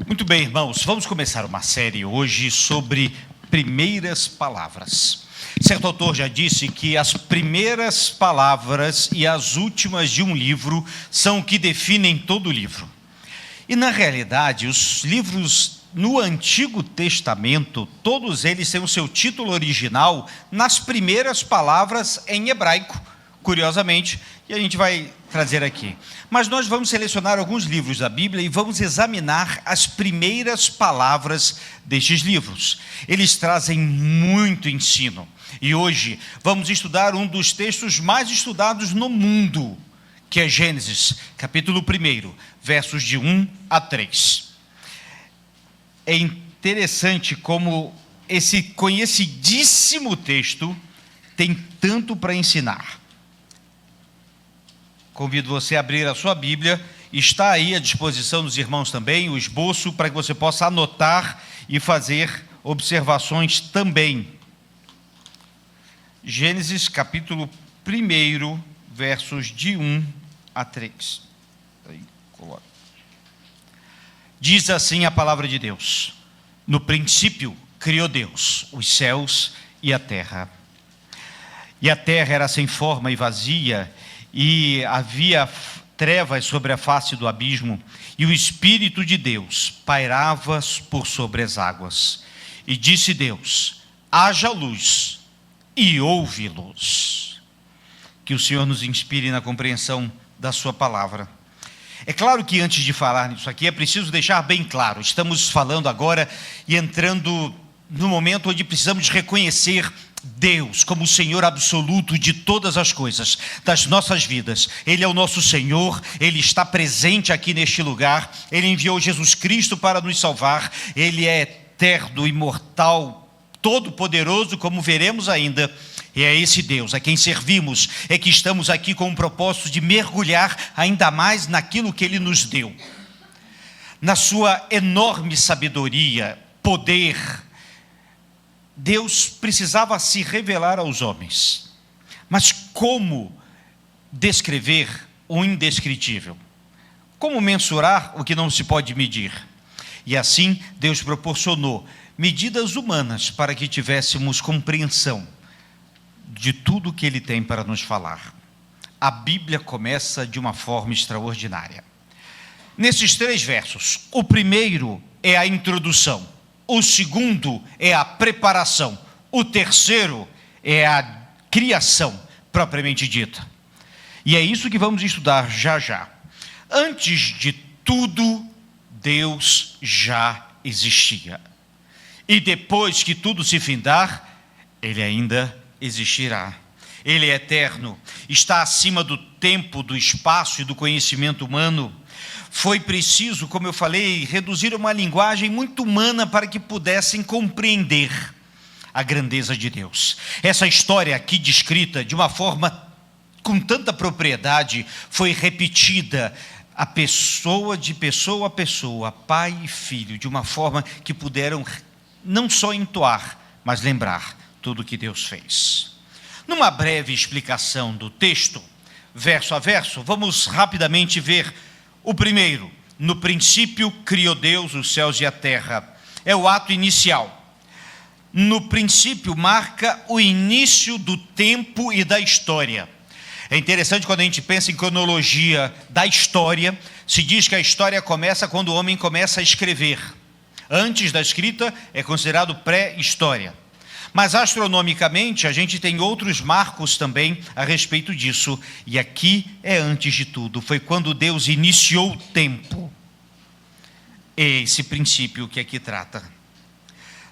Muito bem, irmãos, vamos começar uma série hoje sobre primeiras palavras. Certo autor já disse que as primeiras palavras e as últimas de um livro são o que definem todo o livro. E na realidade, os livros no Antigo Testamento, todos eles têm o seu título original nas primeiras palavras em hebraico, curiosamente, e a gente vai trazer aqui. Mas nós vamos selecionar alguns livros da Bíblia e vamos examinar as primeiras palavras destes livros. Eles trazem muito ensino. E hoje vamos estudar um dos textos mais estudados no mundo, que é Gênesis, capítulo 1, versos de 1 a 3. É interessante como esse conhecidíssimo texto tem tanto para ensinar. Convido você a abrir a sua Bíblia, está aí à disposição dos irmãos também, o esboço para que você possa anotar e fazer observações também. Gênesis capítulo 1, versos de 1 a 3. Aí, coloca. Diz assim a palavra de Deus: no princípio criou Deus os céus e a terra. E a terra era sem forma e vazia, e havia trevas sobre a face do abismo, e o Espírito de Deus pairava por sobre as águas. E disse Deus: haja luz, e houve luz. Que o Senhor nos inspire na compreensão da sua palavra. É claro que antes de falar nisso aqui, é preciso deixar bem claro, estamos falando agora e entrando no momento onde precisamos reconhecer Deus como o Senhor absoluto de todas as coisas, das nossas vidas. Ele é o nosso Senhor, Ele está presente aqui neste lugar, Ele enviou Jesus Cristo para nos salvar, Ele é eterno, imortal, todo-poderoso, como veremos ainda, e é esse Deus a quem servimos, é que estamos aqui com o propósito de mergulhar ainda mais naquilo que Ele nos deu. Na sua enorme sabedoria, poder, Deus precisava se revelar aos homens. Mas como descrever o indescritível? Como mensurar o que não se pode medir? E assim, Deus proporcionou medidas humanas para que tivéssemos compreensão de tudo que Ele tem para nos falar. A Bíblia começa de uma forma extraordinária. Nesses 3 versos, o primeiro é a introdução, o segundo é a preparação, o terceiro é a criação propriamente dita. E é isso que vamos estudar já já. Antes de tudo, Deus já existia. E depois que tudo se findar, Ele ainda existirá. Ele é eterno, está acima do tempo, do espaço e do conhecimento humano. Foi preciso, como eu falei, reduzir uma linguagem muito humana para que pudessem compreender a grandeza de Deus. Essa história aqui descrita de uma forma com tanta propriedade foi repetida a pessoa a pessoa, pai e filho, de uma forma que puderam não só entoar, mas lembrar tudo o que Deus fez. Numa breve explicação do texto, verso a verso, vamos rapidamente ver o primeiro. No princípio criou Deus os céus e a terra. É o ato inicial. No princípio marca o início do tempo e da história. É interessante quando a gente pensa em cronologia da história, se diz que a história começa quando o homem começa a escrever. Antes da escrita é considerado pré-história. Mas astronomicamente a gente tem outros marcos também a respeito disso. E aqui é antes de tudo, foi quando Deus iniciou o tempo. É esse princípio que aqui trata.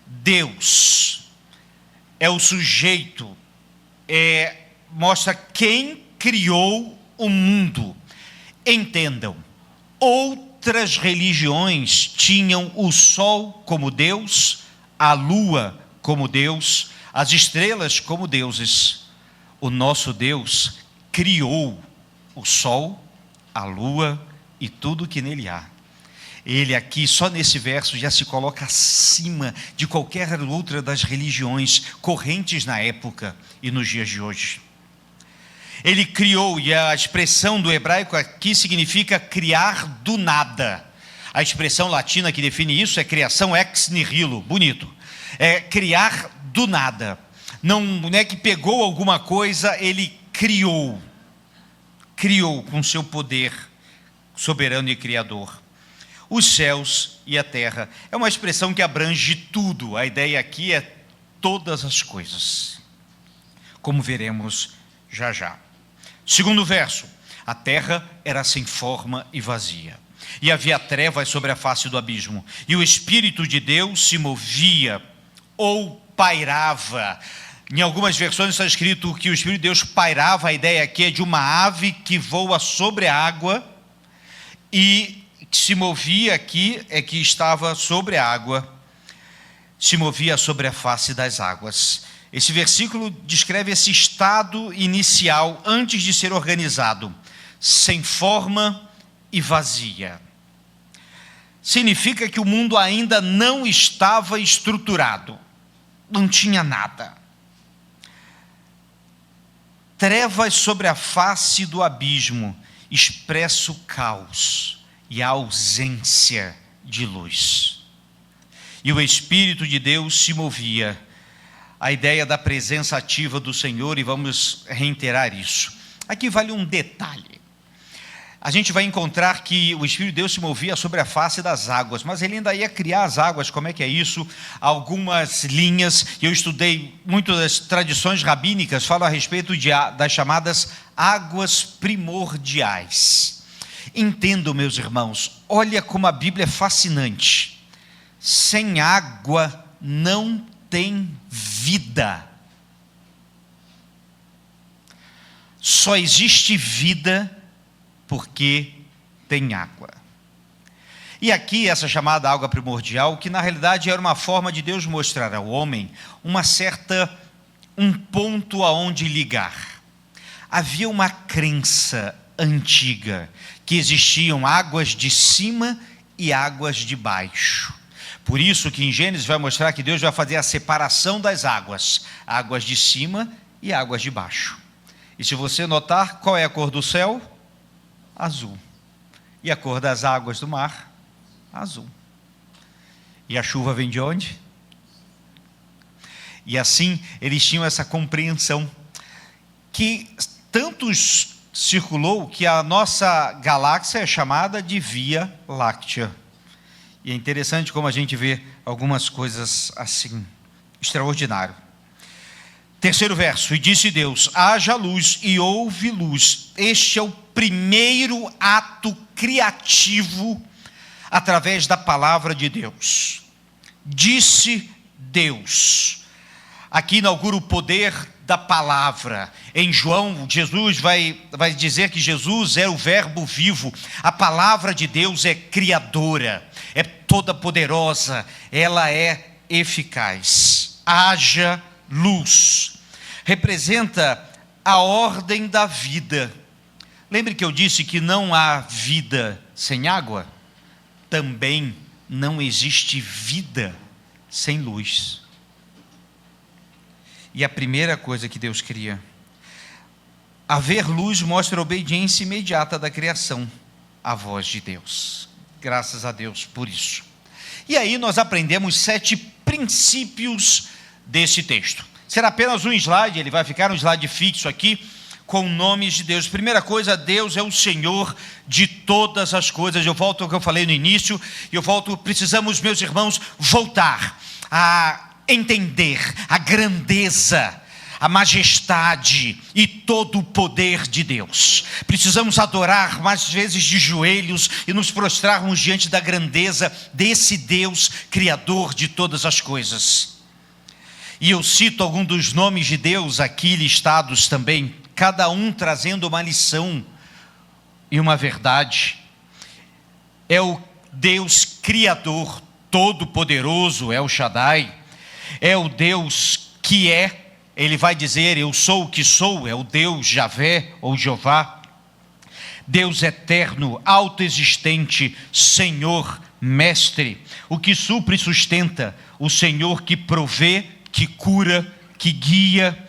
Deus é o sujeito, mostra quem criou o mundo. Entendam, outras religiões tinham o sol como Deus, a lua como Deus, as estrelas como deuses. O nosso Deus criou o sol, a lua e tudo que nele há. Ele aqui, só nesse verso, já se coloca acima de qualquer outra das religiões correntes na época e nos dias de hoje. Ele criou, e a expressão do hebraico aqui significa criar do nada. A expressão latina que define isso é criação ex nihilo, bonito. É criar do nada. Não é que pegou alguma coisa, ele criou. Criou com seu poder soberano e criador. Os céus e a terra. É uma expressão que abrange tudo. A ideia aqui é todas as coisas, como veremos já já. Segundo verso, a terra era sem forma e vazia, e havia trevas sobre a face do abismo, e o Espírito de Deus se movia ou pairava. Em algumas versões está escrito que o Espírito de Deus pairava. A ideia aqui é de uma ave que voa sobre a água, e que se movia aqui é que estava sobre a água, se movia sobre a face das águas. Esse versículo descreve esse estado inicial antes de ser organizado, sem forma e vazia. Significa que o mundo ainda não estava estruturado, não tinha nada. Trevas sobre a face do abismo, expressa o caos e a ausência de luz. E o Espírito de Deus se movia. A ideia da presença ativa do Senhor, e vamos reiterar isso. Aqui vale um detalhe. A gente vai encontrar que o Espírito de Deus se movia sobre a face das águas, mas ele ainda ia criar as águas. Como é que é isso? Algumas linhas, e eu estudei muito das tradições rabínicas, falam a respeito das chamadas águas primordiais. Entendam, meus irmãos, olha como a Bíblia é fascinante. Sem água não tem vida. Só existe vida porque tem água. E aqui essa chamada água primordial, que na realidade era uma forma de Deus mostrar ao homem um ponto aonde ligar. Havia uma crença antiga que existiam águas de cima e águas de baixo. Por isso que em Gênesis vai mostrar que Deus vai fazer a separação das águas, águas de cima e águas de baixo. E se você notar, qual é a cor do céu? Azul. E a cor das águas do mar? Azul. E a chuva vem de onde? E assim eles tinham essa compreensão que tantos circulou que a nossa galáxia é chamada de Via Láctea. E é interessante como a gente vê algumas coisas assim, extraordinário. Terceiro verso, e disse Deus, haja luz, e houve luz. Este é o primeiro ato criativo através da palavra de Deus. Disse Deus. Aqui inaugura o poder da palavra. Em João, Jesus vai dizer que Jesus é o verbo vivo. A palavra de Deus é criadora, é toda poderosa, ela é eficaz. Haja luz. Representa a ordem da vida. Lembre que eu disse que não há vida sem água? Também não existe vida sem luz. E a primeira coisa que Deus cria, haver luz mostra a obediência imediata da criação à voz de Deus. Graças a Deus por isso. E aí nós aprendemos 7 princípios desse texto. Será apenas um slide, ele vai ficar um slide fixo aqui, com nomes de Deus. Primeira coisa, Deus é o Senhor de todas as coisas. Eu volto ao que eu falei no início, precisamos, meus irmãos, voltar a entender a grandeza, a majestade e todo o poder de Deus. Precisamos adorar mais vezes de joelhos e nos prostrarmos diante da grandeza desse Deus criador de todas as coisas. E eu cito alguns dos nomes de Deus aqui listados também, cada um trazendo uma lição e uma verdade. É o Deus criador, todo-poderoso, El Shaddai. É o Deus que é, ele vai dizer, eu sou o que sou, é o Deus Javé ou Jeová. Deus eterno, autoexistente, Senhor, Mestre, o que supre e sustenta, o Senhor que provê, que cura, que guia,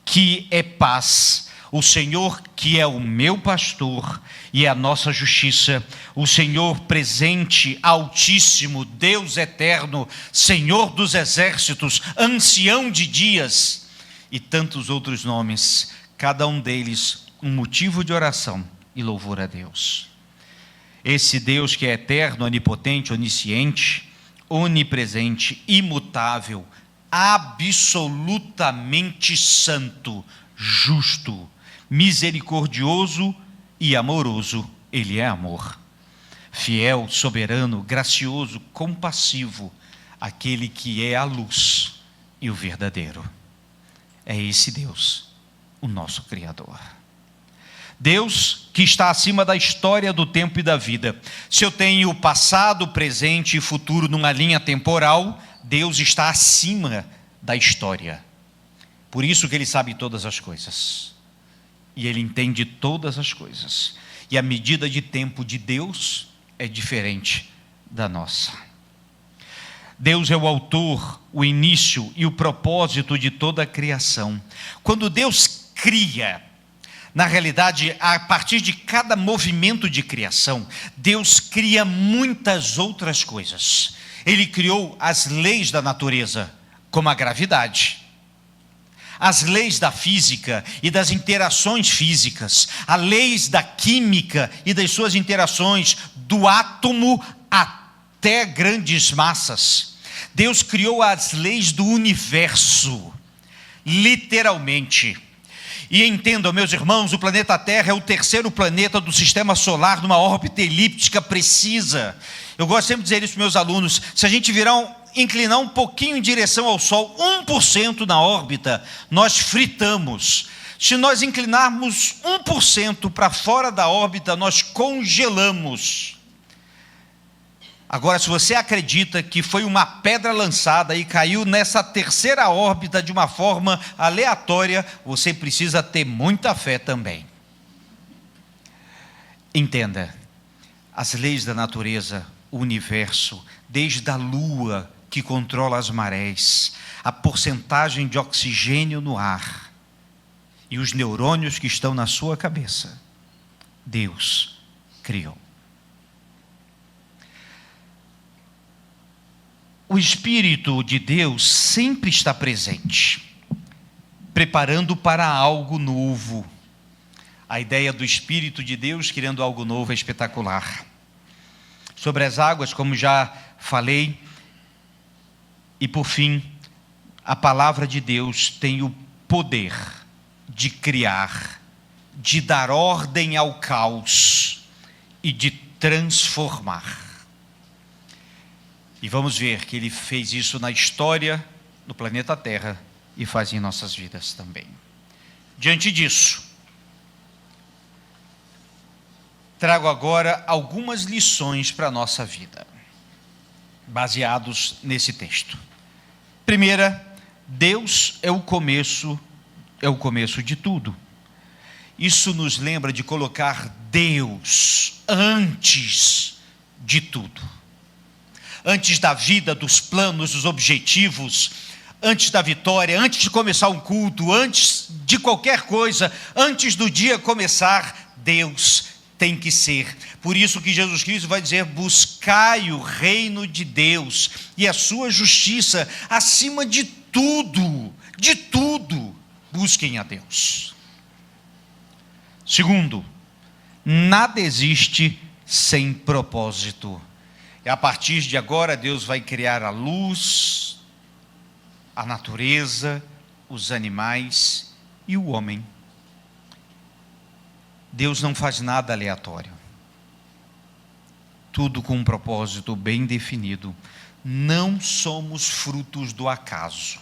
que é paz. O Senhor que é o meu pastor e é a nossa justiça, o Senhor presente, altíssimo, Deus eterno, Senhor dos exércitos, ancião de dias e tantos outros nomes, cada um deles um motivo de oração e louvor a Deus. Esse Deus que é eterno, onipotente, onisciente, onipresente, imutável, absolutamente santo, justo, misericordioso e amoroso, Ele é amor. Fiel, soberano, gracioso, compassivo, aquele que é a luz e o verdadeiro. É esse Deus, o nosso Criador. Deus que está acima da história, do tempo e da vida. Se eu tenho passado, presente e futuro numa linha temporal, Deus está acima da história. Por isso que Ele sabe todas as coisas. E Ele entende todas as coisas. E a medida de tempo de Deus é diferente da nossa. Deus é o autor, o início e o propósito de toda a criação. Quando Deus cria, na realidade, a partir de cada movimento de criação, Deus cria muitas outras coisas. Ele criou as leis da natureza, como a gravidade, as leis da física e das interações físicas, as leis da química e das suas interações, do átomo até grandes massas. Deus criou as leis do universo, literalmente. E entendam, meus irmãos, o planeta Terra é o terceiro planeta do sistema solar, numa órbita elíptica precisa. Eu gosto sempre de dizer isso para meus alunos: se a gente inclinar um pouquinho em direção ao Sol, 1% na órbita, nós fritamos. Se nós inclinarmos 1% para fora da órbita, nós congelamos. Agora, se você acredita que foi uma pedra lançada e caiu nessa terceira órbita de uma forma aleatória, você precisa ter muita fé também. Entenda, as leis da natureza, o universo, desde a lua que controla as marés, a porcentagem de oxigênio no ar e os neurônios que estão na sua cabeça, Deus criou. O Espírito de Deus sempre está presente, preparando para algo novo. A ideia do Espírito de Deus querendo algo novo é espetacular. Sobre as águas, como já falei, e por fim, a palavra de Deus tem o poder de criar, de dar ordem ao caos e de transformar. E vamos ver que Ele fez isso na história do planeta Terra e faz em nossas vidas também. Diante disso, trago agora algumas lições para a nossa vida, baseados nesse texto. Primeira, Deus é o começo de tudo. Isso nos lembra de colocar Deus antes de tudo. Antes da vida, dos planos, dos objetivos, antes da vitória, antes de começar um culto, antes de qualquer coisa, antes do dia começar, Deus tem que ser. Por isso que Jesus Cristo vai dizer: buscai o reino de Deus e a sua justiça, acima de tudo, busquem a Deus. Segundo, nada existe sem propósito. E a partir de agora, Deus vai criar a luz, a natureza, os animais e o homem. Deus não faz nada aleatório. Tudo com um propósito bem definido. Não somos frutos do acaso.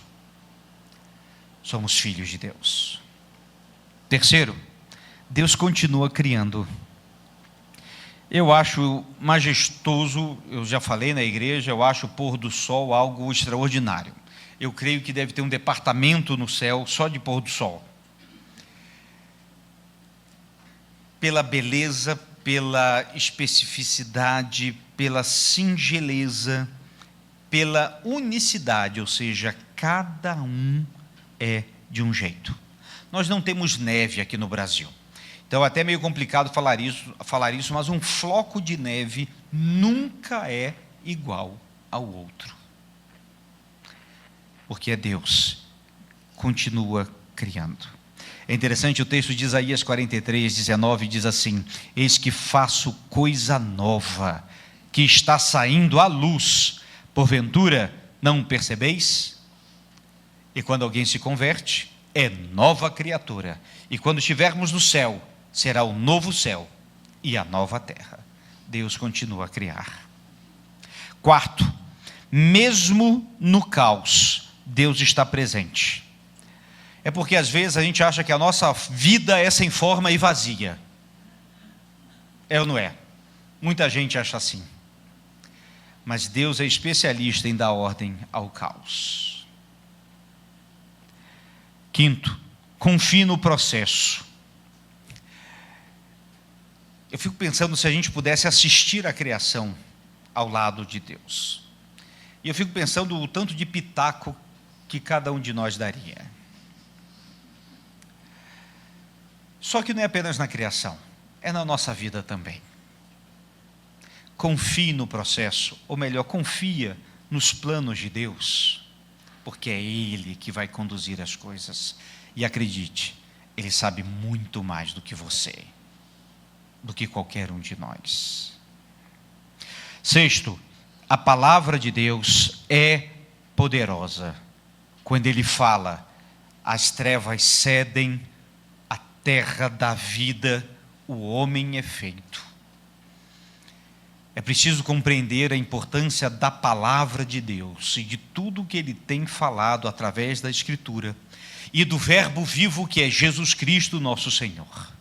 Somos filhos de Deus. Terceiro, Deus continua criando. Eu acho majestoso, eu já falei na igreja, eu acho o pôr do sol algo extraordinário. Eu creio que deve ter um departamento no céu só de pôr do sol. Pela beleza, pela especificidade, pela singeleza, pela unicidade, ou seja, cada um é de um jeito. Nós não temos neve aqui no Brasil. Então é até meio complicado falar isso, mas um floco de neve nunca é igual ao outro. Porque é Deus, continua criando. É interessante, o texto de Isaías 43, 19 diz assim: eis que faço coisa nova, que está saindo à luz, porventura não percebeis? E quando alguém se converte, é nova criatura, e quando estivermos no céu, será o novo céu e a nova terra. Deus continua a criar. Quarto, mesmo no caos, Deus está presente. É porque às vezes a gente acha que a nossa vida é sem forma e vazia. É ou não é? Muita gente acha assim. Mas Deus é especialista em dar ordem ao caos. Quinto, confie no processo. Eu fico pensando se a gente pudesse assistir a criação ao lado de Deus. E eu fico pensando o tanto de pitaco que cada um de nós daria. Só que não é apenas na criação, é na nossa vida também. Confie no processo, ou melhor, confia nos planos de Deus, porque é Ele que vai conduzir as coisas. E acredite, Ele sabe muito mais do que você, do que qualquer um de nós. Sexto, a palavra de Deus é poderosa. Quando Ele fala, as trevas cedem, a terra dá vida, o homem é feito. É preciso compreender a importância da palavra de Deus e de tudo que Ele tem falado através da Escritura e do verbo vivo que é Jesus Cristo, nosso Senhor.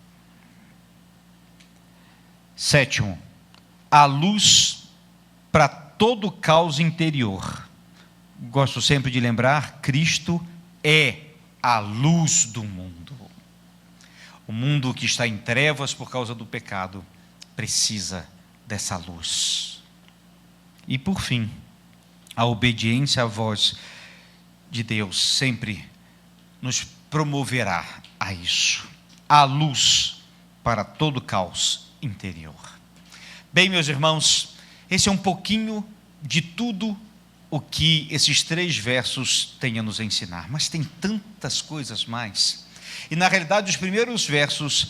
Sétimo, a luz para todo caos interior. Gosto sempre de lembrar, Cristo é a luz do mundo. O mundo que está em trevas por causa do pecado precisa dessa luz. E por fim, a obediência à voz de Deus sempre nos promoverá a isso. A luz para todo caos interior. Bem, meus irmãos, esse é um pouquinho de tudo o que esses 3 versos têm a nos ensinar, mas tem tantas coisas mais. E na realidade os primeiros versos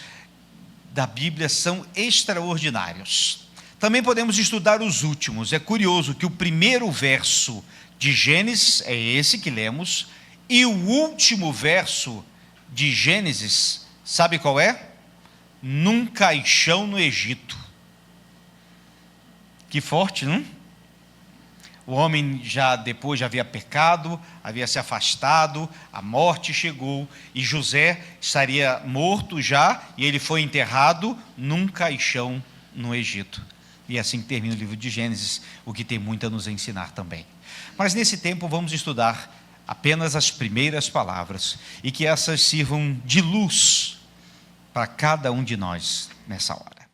da Bíblia são extraordinários. Também podemos estudar os últimos. É curioso que o primeiro verso de Gênesis é esse que lemos, e o último verso de Gênesis, sabe qual é? Num caixão no Egito. Que forte, não? O homem já havia pecado, havia se afastado, a morte chegou, e José estaria morto já, e ele foi enterrado num caixão no Egito. E assim termina o livro de Gênesis, o que tem muito a nos ensinar também. Mas nesse tempo vamos estudar apenas as primeiras palavras, e que essas sirvam de luz para cada um de nós nessa hora.